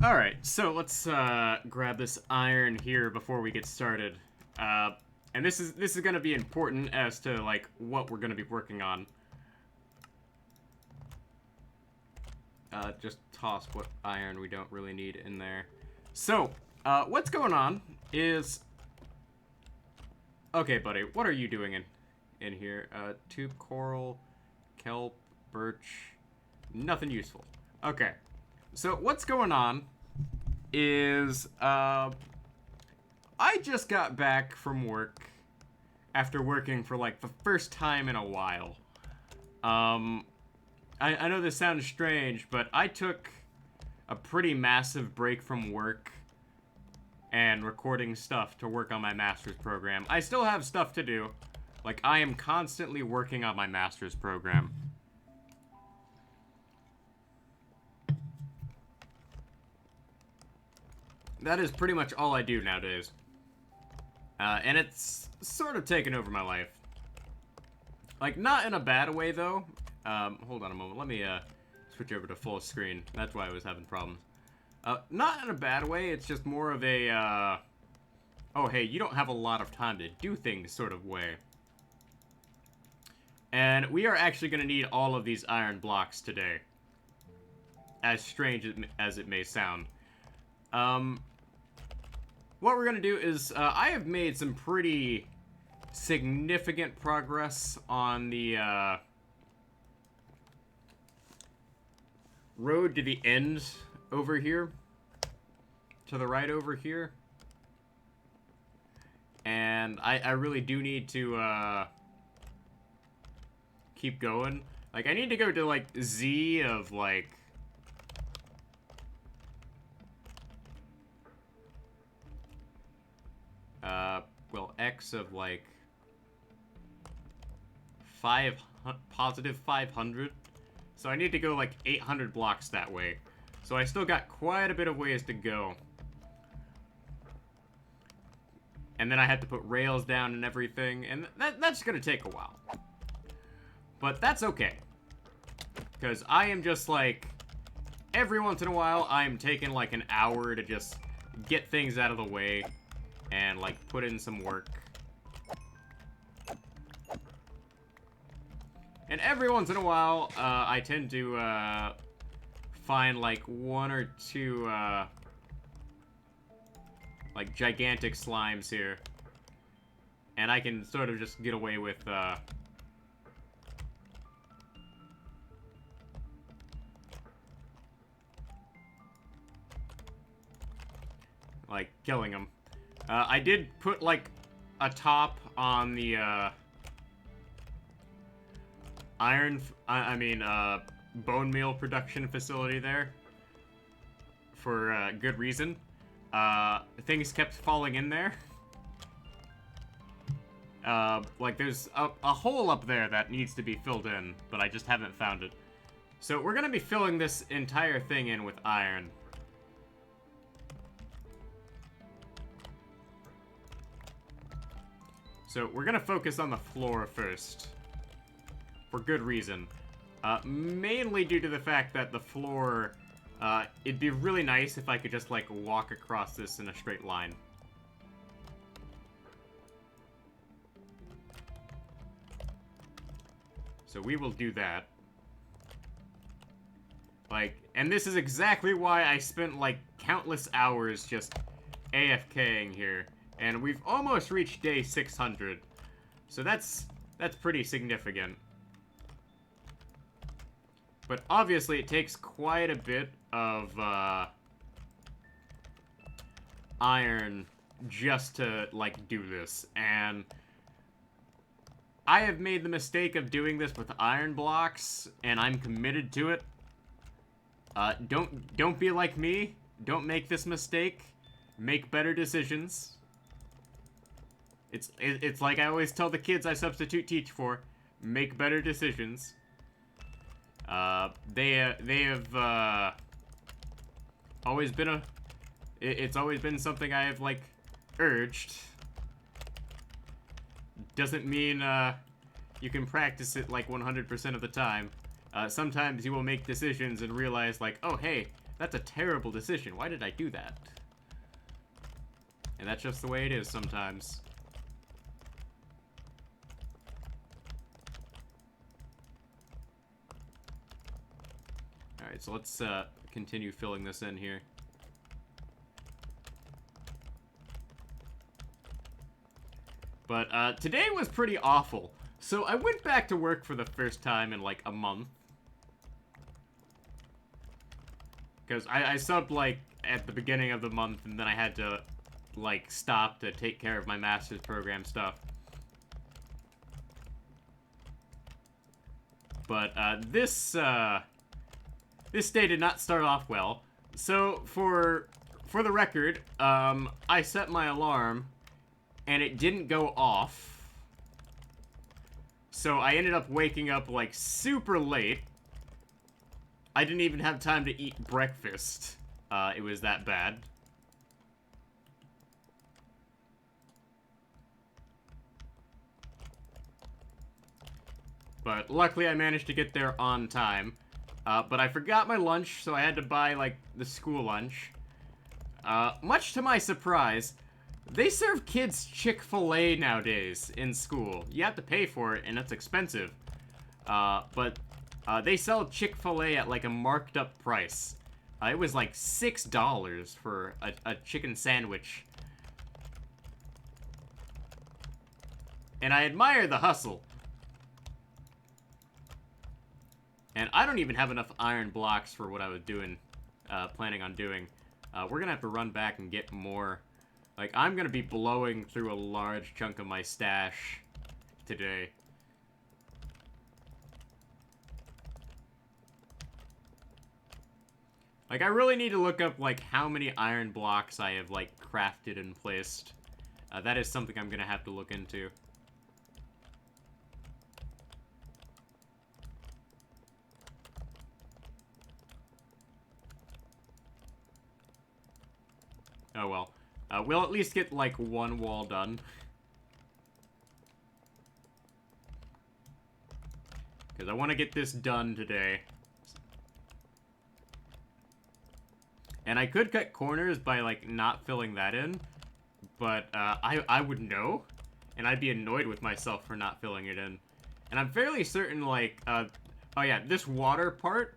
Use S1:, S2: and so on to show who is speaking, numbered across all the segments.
S1: Alright, so let's grab this iron here before we get started. And this is gonna be important as to like what we're gonna be working on. Just toss what iron we don't really need in there. So, what's going on is... Okay, buddy, what are you doing in here? Tube coral, kelp, birch, nothing useful. Okay, so what's going on is, I just got back from work after working for like the first time in a while. I know this sounds strange, but I took a pretty massive break from work and recording stuff to work on my master's program. I still have stuff to do. Like, I am constantly working on my master's program. That is pretty much all I do nowadays. And it's sort of taken over my life. Like, not in a bad way, though. Hold on a moment. Let me, switch over to full screen. That's why I was having problems. Not in a bad way. It's just more of a, oh, hey, you don't have a lot of time to do things sort of way. And we are actually going to need all of these iron blocks today. As strange as it may sound. What we're going to do is, I have made some pretty significant progress on the, road to the end over here. To the right over here. And I really do need to, keep going. Like, I need to go to, like, Z of, like... well, X of, like... positive 500. So I need to go, like, 800 blocks that way. So I still got quite a bit of ways to go. And then I had to put rails down and everything, and that's gonna take a while. But that's okay. Because I am just like, every once in a while, I'm taking like an hour to just get things out of the way and like put in some work. And every once in a while, I tend to find like one or two like gigantic slimes here. And I can sort of just get away with like, killing them. I did put, like, a top on the, bone meal production facility there. For, good reason. Things kept falling in there. Like, there's a hole up there that needs to be filled in, but I just haven't found it. So, we're gonna be filling this entire thing in with iron. So, we're gonna focus on the floor first. For good reason. Mainly due to the fact that the floor, it'd be really nice if I could just, like, walk across this in a straight line. So we will do that. Like, and this is exactly why I spent, like, countless hours just AFKing here. And we've almost reached day 600. So that's pretty significant. But obviously it takes quite a bit of iron just to, like, do this. And I have made the mistake of doing this with iron blocks, and I'm committed to it. Don't be like me. Don't make this mistake. Make better decisions. It's like I always tell the kids I substitute teach for, make better decisions. They have always been it's always been something I have, like, urged. Doesn't mean you can practice it like 100% of the time. Sometimes you will make decisions and realize, like, oh hey, That's a terrible decision. Why did I do that? And that's just the way it is sometimes. Alright, so let's continue filling this in here. But today was pretty awful. So I went back to work for the first time in like a month. Because I subbed like at the beginning of the month, and then I had to like stop to take care of my master's program stuff. But this day did not start off well. So for the record, I set my alarm and it didn't go off. So I ended up waking up like super late. I didn't even have time to eat breakfast. It was that bad. But luckily I managed to get there on time. But I forgot my lunch, so I had to buy, like, the school lunch. Much to my surprise, they serve kids Chick-fil-A nowadays in school. You have to pay for it, and it's expensive. But they sell Chick-fil-A at, like, a marked up price. It was, like, $6 for a chicken sandwich. And I admire the hustle. And I don't even have enough iron blocks for what I was doing, planning on doing. We're gonna have to run back and get more. Like, I'm gonna be blowing through a large chunk of my stash today. Like, I really need to look up, like, how many iron blocks I have, like, crafted and placed. That is something I'm gonna have to look into. Oh well. We'll at least get, like, one wall done. Because I want to get this done today. And I could cut corners by, like, not filling that in. But, I would know. And I'd be annoyed with myself for not filling it in. And I'm fairly certain, like, oh yeah, this water part,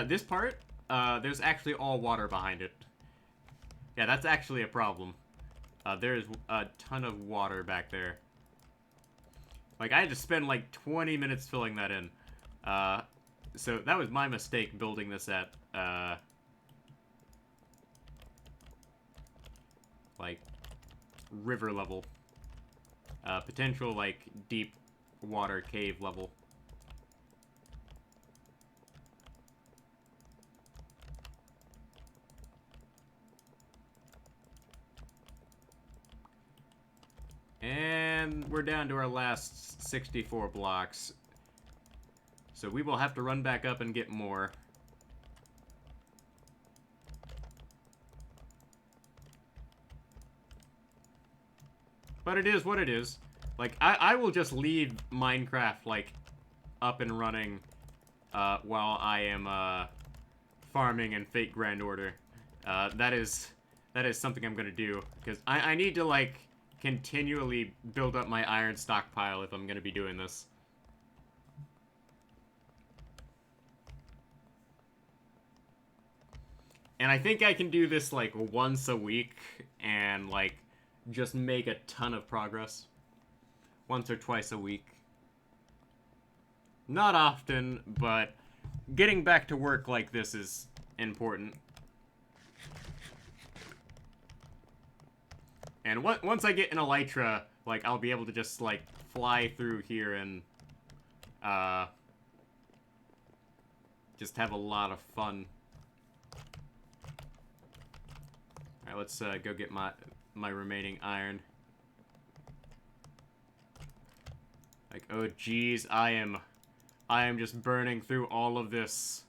S1: this part, there's actually all water behind it. Yeah, that's actually a problem. There's a ton of water back there. Like, I had to spend, like, 20 minutes filling that in. So that was my mistake building this at, like, river level. Potential, like, deep water cave level. And we're down to our last 64 blocks. So we will have to run back up and get more. But it is what it is. Like, I will just leave Minecraft, like, up and running while I am farming in Fate Grand Order. That is something I'm gonna do. Because I need to, like, continually build up my iron stockpile if I'm gonna be doing this. And I think I can do this, like, once a week and, like, just make a ton of progress. Once or twice a week. Not often, but getting back to work like this is important. And once I get an elytra, like, I'll be able to just, like, fly through here and, just have a lot of fun. Alright, let's, go get my remaining iron. Like, oh geez, I am just burning through all of this.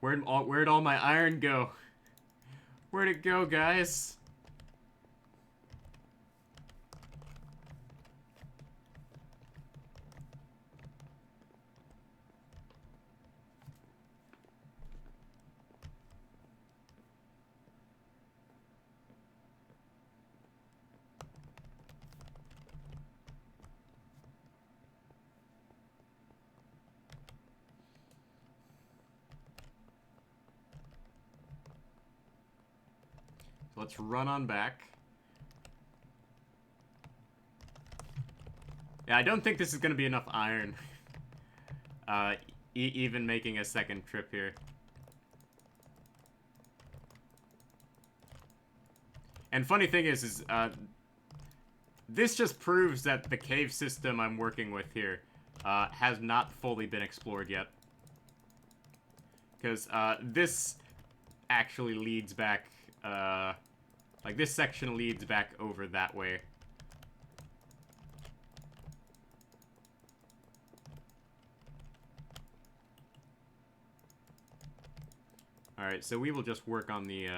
S1: Where'd all my iron go? Where'd it go, guys? Let's run on back. Yeah, I don't think this is going to be enough iron. Even making a second trip here. And funny thing is this just proves that the cave system I'm working with here has not fully been explored yet. Because this actually leads back, like this section leads back over that way. Alright, so we will just work on the,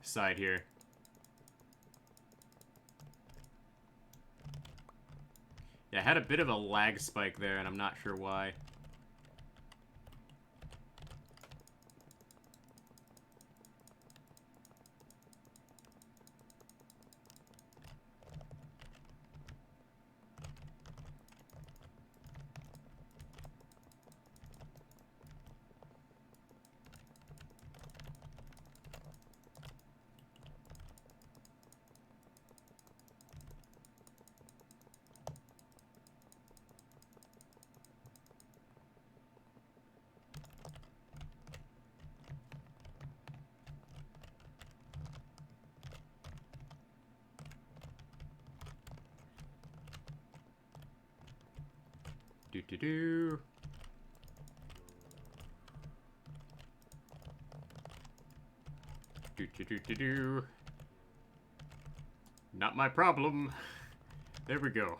S1: side here. Yeah, I had a bit of a lag spike there, and I'm not sure why. Do-do-do. Do-do-do-do-do. Not my problem. There we go.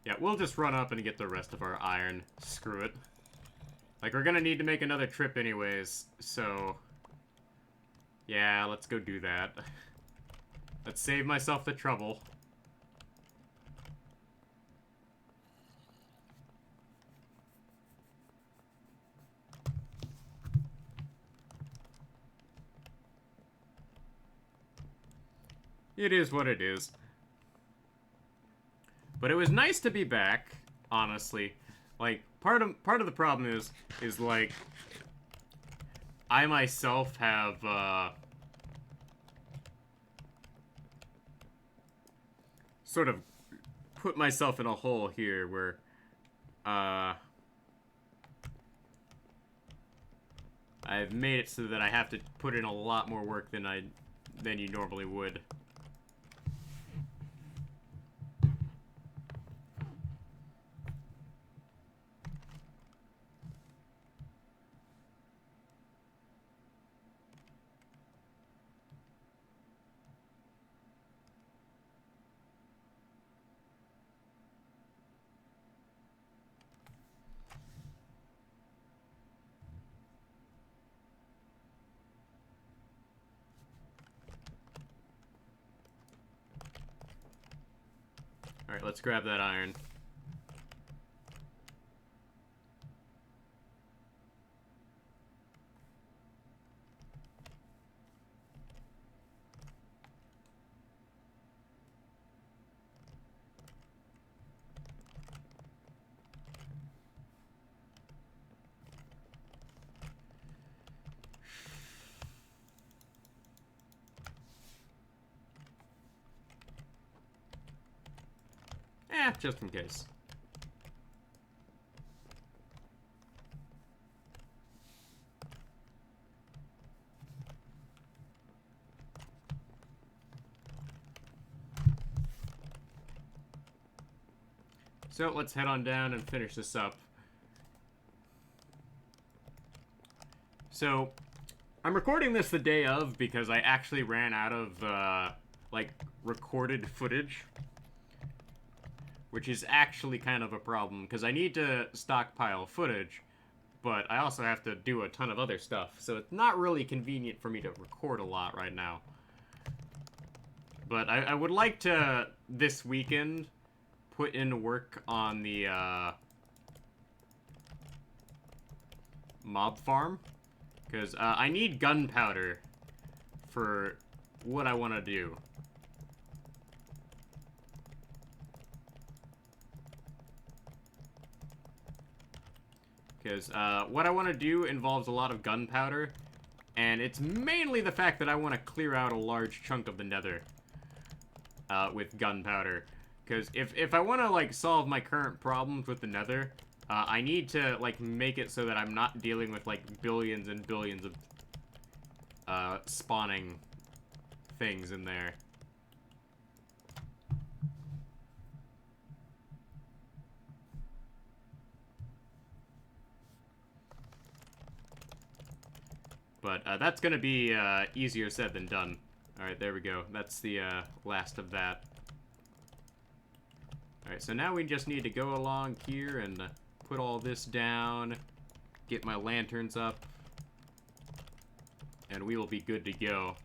S1: Yeah, we'll just run up and get the rest of our iron. Screw it. Like, we're gonna need to make another trip anyways, so... yeah, let's go do that. Let's save myself the trouble. It is what it is. But it was nice to be back, honestly. Like, part of the problem is like, I myself have, sort of put myself in a hole here where, I've made it so that I have to put in a lot more work than you normally would. Alright, let's grab that iron. Just in case. So let's head on down and finish this up. So, I'm recording this the day of because I actually ran out of, like, recorded footage. Which is actually kind of a problem, because I need to stockpile footage, but I also have to do a ton of other stuff, so it's not really convenient for me to record a lot right now. But I would like to, this weekend, put in work on the mob farm, because I need gunpowder for what I want to do. Because what I want to do involves a lot of gunpowder, and it's mainly the fact that I want to clear out a large chunk of the nether with gunpowder. Because if I want to, like, solve my current problems with the nether, I need to, like, make it so that I'm not dealing with, like, billions and billions of spawning things in there. But that's going to be easier said than done. Alright, there we go. That's the last of that. Alright, so now we just need to go along here and put all this down, get my lanterns up, and we will be good to go.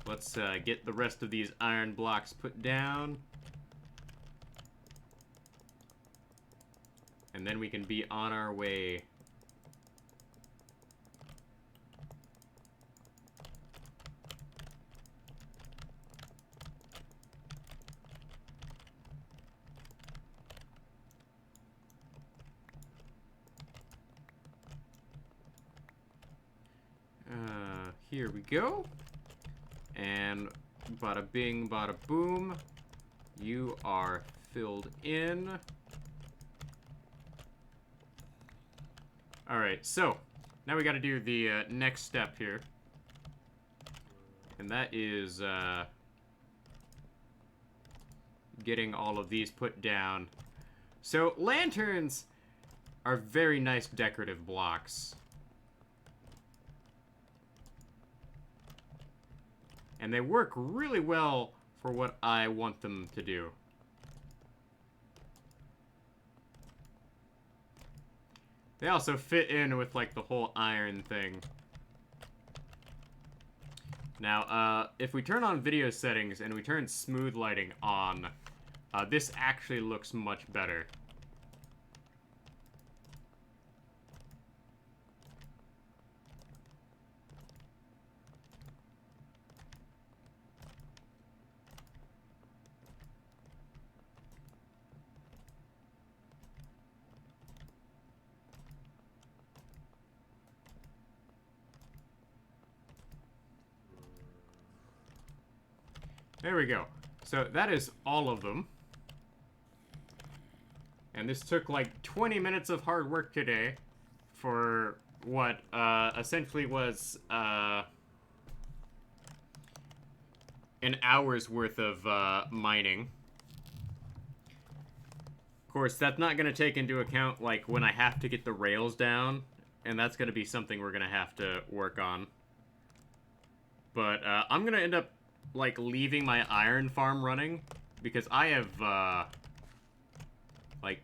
S1: Let's get the rest of these iron blocks put down. And then we can be on our way. Here we go. And bada bing, bada boom. You are filled in. Alright, so now we gotta do the next step here. And that is getting all of these put down. So lanterns are very nice decorative blocks. And they work really well for what I want them to do. They also fit in with, like, the whole iron thing. Now, if we turn on video settings and we turn smooth lighting on, this actually looks much better. There we go. So that is all of them. And this took like 20 minutes of hard work today for what essentially was an hour's worth of mining. Of course, that's not going to take into account like when I have to get the rails down, and that's going to be something we're going to have to work on. But I'm going to end up like leaving my iron farm running because I have like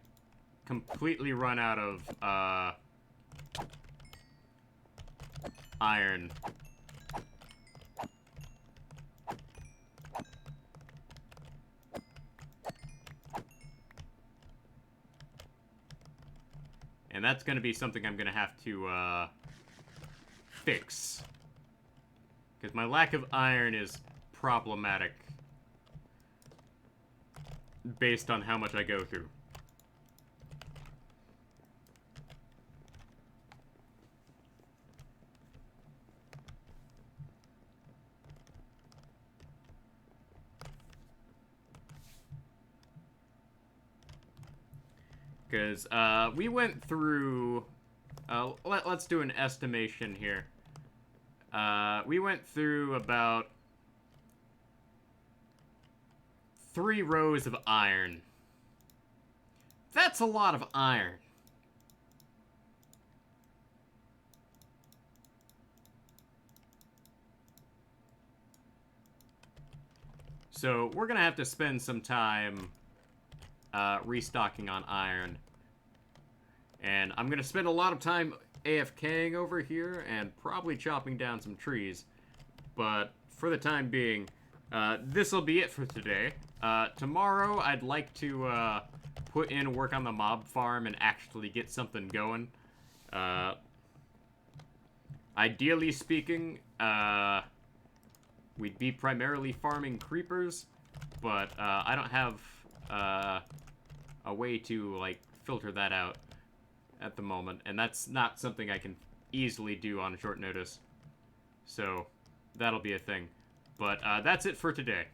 S1: completely run out of iron. And that's going to be something I'm going to have to, fix. Because my lack of iron is problematic. Based on how much I go through. Because, we went through... let's do an estimation here. We went through about 3 rows of iron. That's a lot of iron. So, we're gonna have to spend some time restocking on iron. And I'm gonna spend a lot of time AFKing over here and probably chopping down some trees. But for the time being, this will be it for today. Tomorrow, I'd like to put in work on the mob farm and actually get something going. Ideally speaking, we'd be primarily farming creepers, but I don't have a way to, like, filter that out at the moment, and that's not something I can easily do on short notice. So, that'll be a thing. But that's it for today.